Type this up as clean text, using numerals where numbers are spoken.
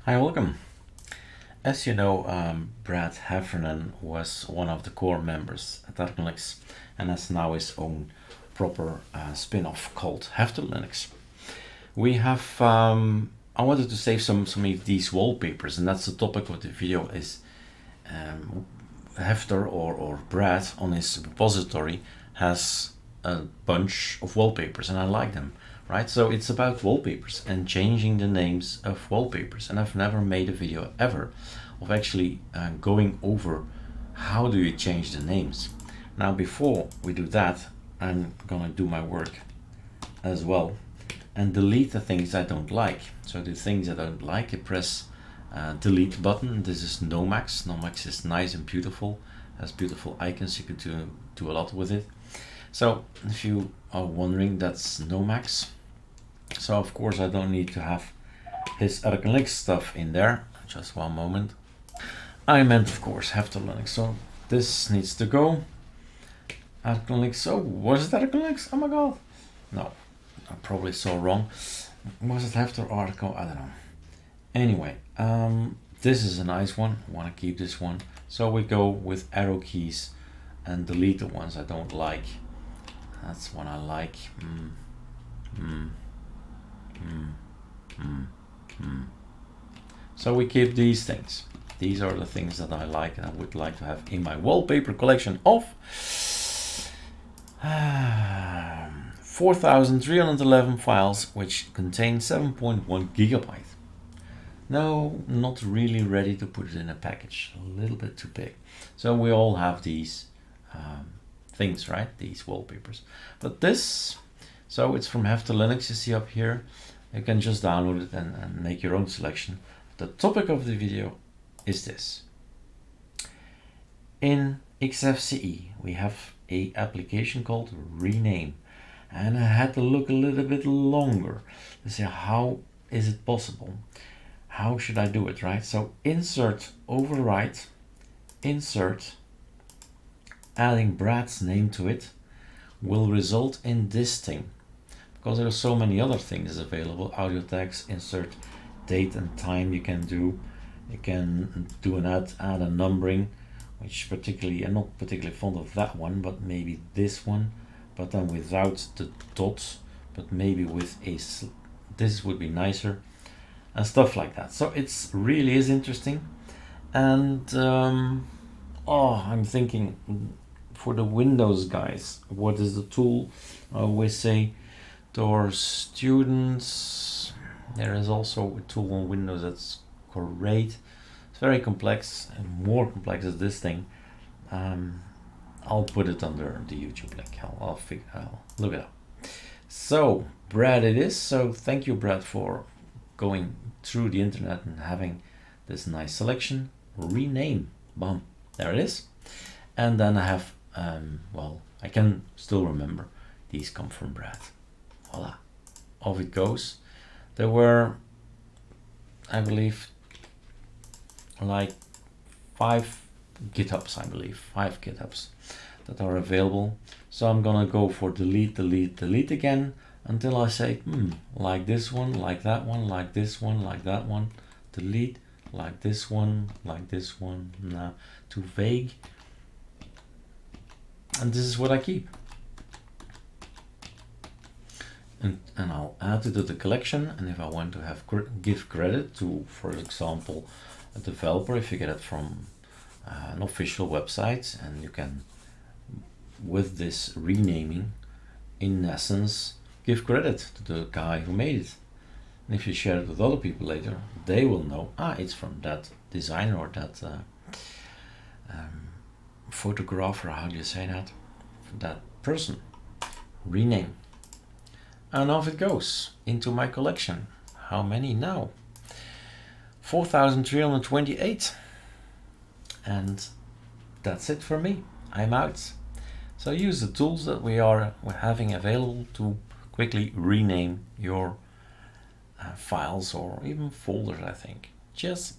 Hi, welcome. As you know, Brad Heffernan was one of the core members at ArcoLinux and has now his own proper spin-off called ArcoLinux. We have, I wanted to save some of these wallpapers, and that's the topic of the video. Is Hefter or Brad on his repository has a bunch of wallpapers, and I like them, right? So it's about wallpapers and changing the names of wallpapers, and I've never made a video ever of actually going over how do you change the names. Now before we do that, I'm gonna do my work as well and delete the things I don't like. So the things I don't like, I press delete button. This is Nomax. Nomax is nice and beautiful, has beautiful icons. You can do a lot with it. So if you are wondering, that's Nomax. So of course I don't need to have his ArcoLinux stuff in there. Just one moment. I meant, of course, ArcoLinux. So this needs to go. ArcoLinux. So was it ArcoLinux? Oh my god. No, I probably saw wrong. Was it after Arco? I don't know. Anyway, this is a nice one. I want to keep this one. So we go with arrow keys and delete the ones I don't like. That's one I like. So we keep these things. These are the things that I like and I would like to have in my wallpaper collection of 4,311 files, which contain 7.1 gigabyte. No, not really ready to put it in a package. A little bit too big. So we all have these things, right? These wallpapers. But this, so it's from ArcoLinux, you see up here. You can just download it and make your own selection. The topic of the video is this. In XFCE, we have a application called rename. And I had to look a little bit longer to say, how is it possible? How should I do it, right? So insert, overwrite, insert, adding Brad's name to it will result in this thing. Because there are so many other things available. Audio tags, insert date and time you can do. You can do an add a numbering, which particularly, I'm not particularly fond of that one, but maybe this one, but then without the dots, but maybe with a, this would be nicer, and stuff like that. So it's really is interesting. And I'm thinking for the Windows guys, what is the tool? I always say to our students, there is also a tool on Windows that's great. It's very complex, and more complex as this thing. I'll put it under the YouTube link. I'll look it up. So Brad it is. So thank you, Brad, for going through the internet and having this nice selection. Rename, boom, there it is. And then I have, well, I can still remember these come from Brad. Voila, off it goes. There were, I believe, like 5 GitHubs, that are available. So I'm gonna go for delete, delete, delete again until I say, like this one, like that one, like this one, like that one, delete, like this one, like this one, nah, too vague. And this is what I keep. And I'll add it to the collection. And if I want to have give credit to, for example, a developer, if you get it from an official website, and you can, with this renaming, in essence, give credit to the guy who made it. And if you share it with other people later, they will know, it's from that designer or that photographer, how do you say that? That person. Rename. And off it goes into my collection. How many now? 4,328. And that's it for me. I'm out. So use the tools that we're having available to quickly rename your files or even folders, I think. Cheers.